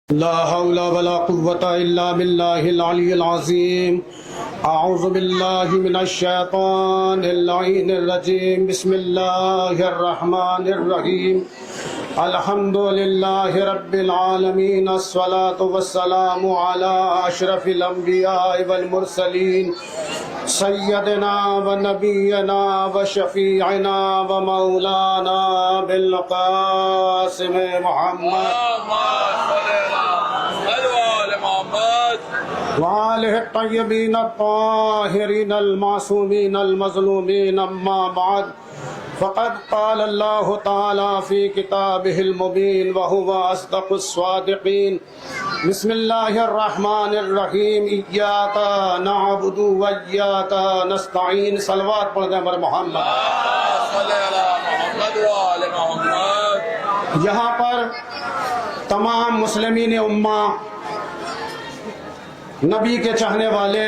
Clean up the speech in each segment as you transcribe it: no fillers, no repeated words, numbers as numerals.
لا حول ولا قوة إلا بالله العلي العظيم. أعوذ بالله من الشيطان اللعين الرجيم. بسم الله الرحمن الرحيم. الحمد لله رب العالمين. الصلاة والسلام على أشرف الأنبياء والمرسلين سيدنا ونبينا وشفيعنا ومولانا بالقاسم محمد وآله الطيبين الطاهرين المعصومين المظلومين. أما بعد، فقد قال الله تعالى في كتابه المبين وهو أصدق الصادقين. بسم الله الرحمن الرحيم. إياك نعبد وإياك نستعين. صلوات پڑھ دیں ہمارے محمد. یہاں پر تمام مسلمین امہ، نبی کے چاہنے والے،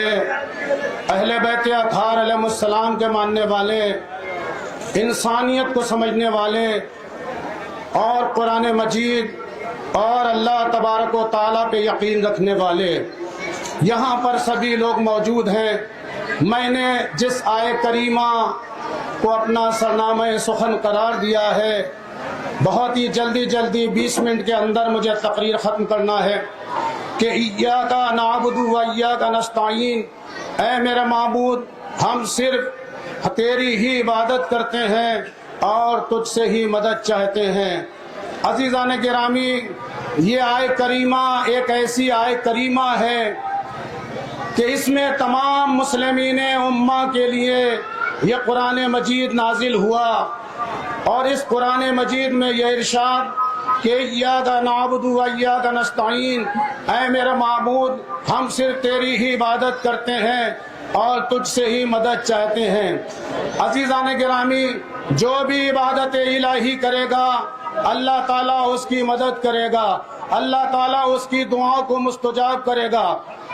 اہل بیت اطہار علیہ السلام کے ماننے والے، انسانیت کو سمجھنے والے اور قرآن مجید اور اللہ تبارک و تعالیٰ پہ یقین رکھنے والے یہاں پر سبھی لوگ موجود ہیں. میں نے جس آیے کریمہ کو اپنا سرنامہ سخن قرار دیا ہے، بہت ہی جلدی 20 منٹ کے اندر مجھے تقریر ختم کرنا ہے کہ ایاک نعبد و ایاک نستعین. اے میرے معبود، ہم صرف تیری ہی عبادت کرتے ہیں اور تجھ سے ہی مدد چاہتے ہیں. عزیزان گرامی، یہ آیے کریمہ ایک ایسی آیے کریمہ ہے کہ اس میں تمام مسلمین امہ کے لیے یہ قرآن مجید نازل ہوا، اور اس قرآن مجید میں یہ ارشاد کہ ایاک نعبد و ایاک نستعین، اے میرے معبود، ہم صرف تیری ہی عبادت کرتے ہیں اور تجھ سے ہی مدد چاہتے ہیں. عزیزان گرامی، جو بھی عبادت الہی کرے گا اللہ تعالیٰ اس کی مدد کرے گا، اللہ تعالیٰ اس کی دعاؤں کو مستجاب کرے گا.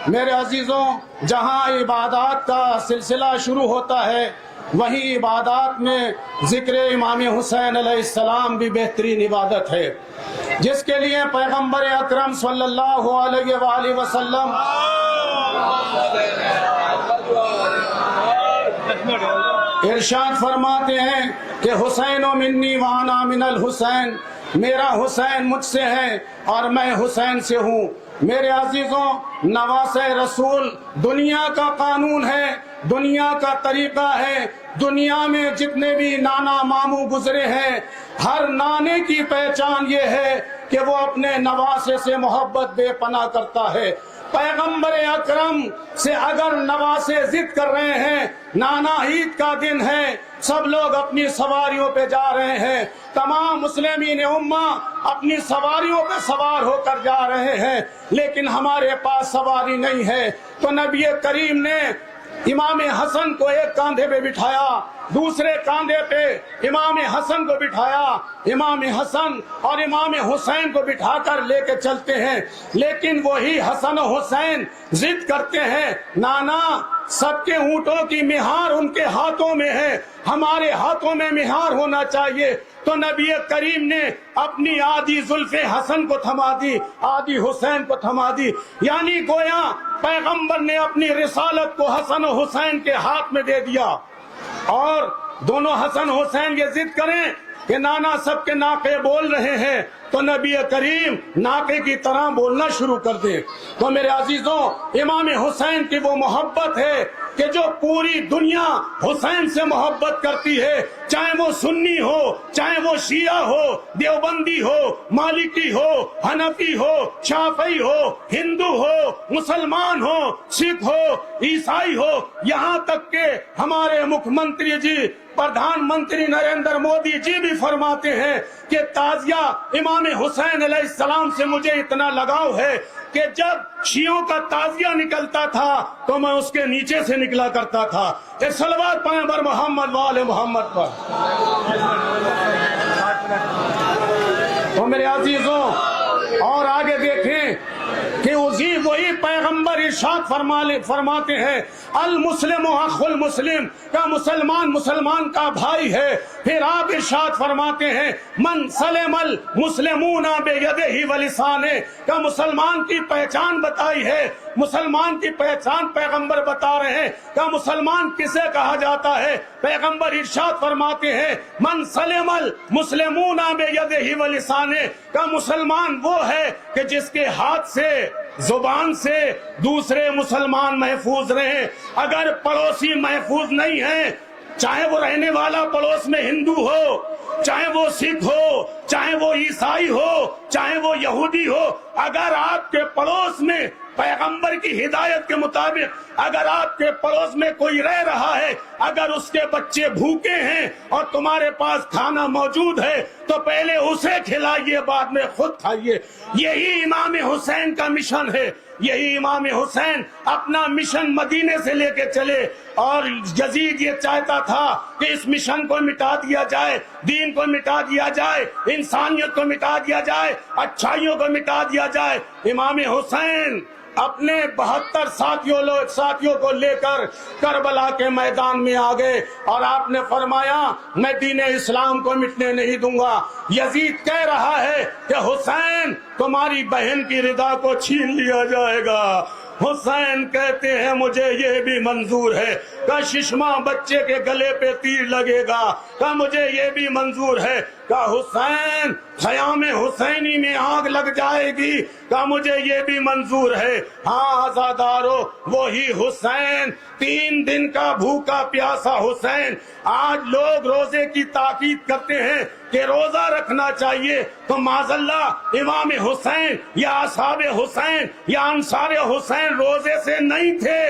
میرے عزیزوں، جہاں عبادات کا سلسلہ شروع ہوتا ہے وہیں عبادات میں ذکر امام حسین علیہ السلام بھی بہترین عبادت ہے، جس کے لیے پیغمبر اکرم صلی اللہ علیہ وآلہ وسلم ارشاد فرماتے ہیں کہ حسین منی وانا من الحسین، میرا حسین مجھ سے ہے اور میں حسین سے ہوں. میرے عزیزوں، نواز رسول دنیا کا قانون ہے، دنیا کا طریقہ ہے. دنیا میں جتنے بھی نانا ماموں گزرے ہیں، ہر نانے کی پہچان یہ ہے کہ وہ اپنے نواسے سے محبت بے پناہ کرتا ہے. پیغمبر اکرم سے اگر نواسے ضد کر رہے ہیں، نانا عید کا دن ہے، سب لوگ اپنی سواریوں پہ جا رہے ہیں، تمام مسلمین امہ اپنی سواریوں پہ سوار ہو کر جا رہے ہیں، لیکن ہمارے پاس سواری نہیں ہے. تو نبی کریم نے امام حسن کو ایک کاندھے پہ بٹھایا، دوسرے کاندھے پہ امام حسن کو بٹھایا، امام حسن اور امام حسین کو بٹھا کر لے کے چلتے ہیں. لیکن وہی حسن و حسین ضد کرتے ہیں، نانا سب کے اونٹوں کی مہار ان کے ہاتھوں میں ہے، ہمارے ہاتھوں میں مہار ہونا چاہیے. تو نبی کریم نے اپنی آدھی زلف حسن کو تھما دی، آدھی حسین کو تھما دی. یعنی گویا پیغمبر نے اپنی رسالت کو حسن و حسین کے ہاتھ میں دے دیا. اور دونوں حسن حسین یہ ضد کریں کہ نانا سب کے ناقے بول رہے ہیں تو نبی کریم ناقے کی طرح بولنا شروع کر دیں. تو میرے عزیزوں، امام حسین کی وہ محبت ہے کہ جو پوری دنیا حسین سے محبت کرتی ہے، چاہے وہ سنی ہو، چاہے وہ شیعہ ہو، دیوبندی ہو، مالکی ہو، حنفی ہو، شافعی ہو، ہندو ہو، مسلمان ہو، سکھ ہو، عیسائی ہو. یہاں تک کہ ہمارے مکھ منتری جی، پردھان منتری نریندر مودی جی بھی فرماتے ہیں کہ تعزیہ امام حسین علیہ السلام سے مجھے اتنا لگاؤ ہے کہ جب شیعوں کا تعزیہ نکلتا تھا تو میں اس کے نیچے سے نکلا کرتا تھا. ایک صلوات پائیں بر محمد وآل محمد پر. تو میرے عزیزوں، اور آگے دیکھیں کہ اسی وہ وہی پیغمبر ارشاد فرماتے ہیں المسلم اخو المسلم، کا مسلمان مسلمان کا بھائی ہے۔ پھر آپ ارشاد فرماتے ہیں من سلم المسلمون بیدہ ولسانہ، کا مسلمان کی پہچان بتائی ہے، مسلمان کی پہچان پیغمبر بتا رہے ہیں کہ مسلمان کسے کہا جاتا ہے۔ پیغمبر ارشاد فرماتے ہیں من سلم المسلمون بیدہ ولسانہ، کا مسلمان وہ ہے کہ جس کے ہاتھ سے زبان سے دوسرے مسلمان محفوظ رہیں۔ اگر پڑوسی محفوظ نہیں ہیں، چاہے وہ رہنے والا پڑوس میں ہندو ہو، چاہے وہ سکھ ہو، چاہے وہ عیسائی ہو، چاہے وہ یہودی ہو، اگر آپ کے پڑوس میں پیغمبر کی ہدایت کے مطابق اگر آپ کے پڑوس میں کوئی رہ رہا ہے، اگر اس کے بچے بھوکے ہیں اور تمہارے پاس کھانا موجود ہے تو پہلے اسے کھلائیے، بعد میں خود کھائیے۔ یہی امام حسین کا مشن ہے، یہی امام حسین اپنا مشن مدینے سے لے کے چلے، اور یزید یہ چاہتا تھا کہ اس مشن کو مٹا دیا جائے، دین کو مٹا دیا جائے، انسانیت کو مٹا دیا جائے، اچھائیوں کو مٹا دیا جائے۔ امام حسین اپنے 72 ساتھیوں کو لے کر کربلا کے میدان میں آ گئے، اور آپ نے فرمایا میں دین اسلام کو مٹنے نہیں دوں گا۔ یزید کہہ رہا ہے کہ حسین تمہاری بہن کی رضا کو چھین لیا جائے گا۔ حسین کہتے ہیں مجھے یہ بھی منظور ہے کہ ششمہ بچے کے گلے پہ تیر لگے گا، کہ مجھے یہ بھی منظور ہے کہ حسین خیام حسینی میں آگ لگ جائے گی، کہ مجھے یہ بھی منظور ہے۔ ہاں عزادارو، وہی حسین، 3 دن کا بھوکا پیاسا حسین۔ آج لوگ روزے کی تاکید کرتے ہیں کہ روزہ رکھنا چاہیے، تو معاذ اللہ امام حسین یا اصحاب حسین یا انصار حسین روزے سے نہیں تھے،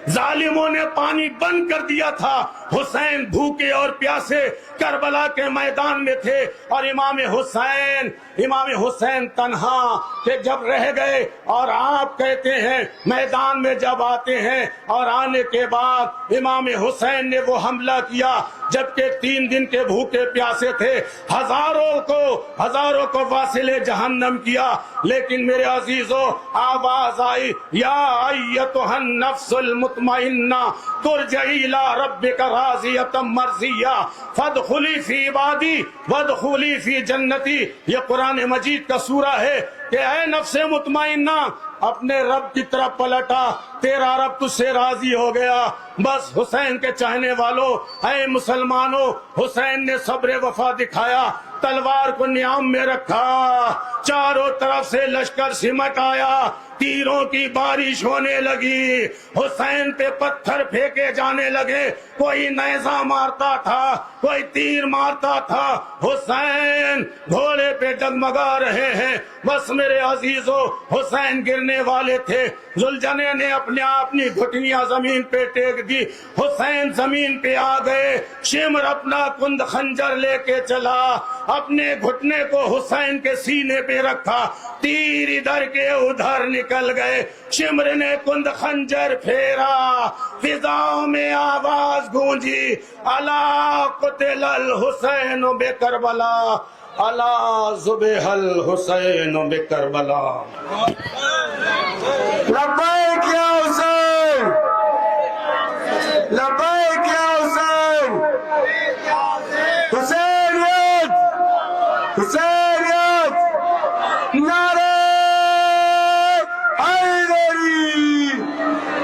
ظالموں نے پانی بند کر دیا تھا۔ حسین بھوکے اور پیاسے کربلا کے میدان میں تھے، اور امام حسین تنہا کہ جب رہ گئے، اور آپ کہتے ہیں میدان میں جب آتے ہیں، اور آنے کے بعد امام حسین نے وہ حملہ کیا جبکہ 3 دن کے بھوکے پیاسے تھے، ہزاروں کو واصل جہنم کیا۔ لیکن میرے عزیزو، آواز آئی یا ایتھا النفس المطمئنہ ترجعی الی ربک راضیۃ مرضیہ فادخلی فی عبادی وادخلی فی جنتی۔ یہ قرآن مجید کا سورہ ہے کہ اے نفس مطمئنہ اپنے رب کی طرف پلٹا، تیرا رب تجھ سے راضی ہو گیا۔ بس حسین کے چاہنے والوں، اے مسلمانوں، حسین نے صبر وفا دکھایا، تلوار کو نیام میں رکھا، چاروں طرف سے لشکر سمٹ آیا، تیروں کی بارش ہونے لگی، حسین پہ پتھر پھینکے جانے لگے، کوئی نیزہ مارتا تھا، کوئی تیر مارتا تھا، حسین گھوڑے پہ ڈگمگا رہے ہیں۔ بس میرے عزیزو، حسین گرنے والے تھے، ذوالجنے نے اپنی گھٹنیاں زمین پہ ٹیک دی، حسین زمین پہ آ گئے، شمر اپنا کند خنجر لے کے چلا، اپنے گھٹنے کو حسین کے سینے پہ رکھا، تیر ادھر کے ادھر نکل گئے، شمر نے کند خنجر پھیرا، فضاؤں میں آواز گونجی الا قتل الحسین بکربلا، الا ذبح الحسین بکربلا۔ لبیک یا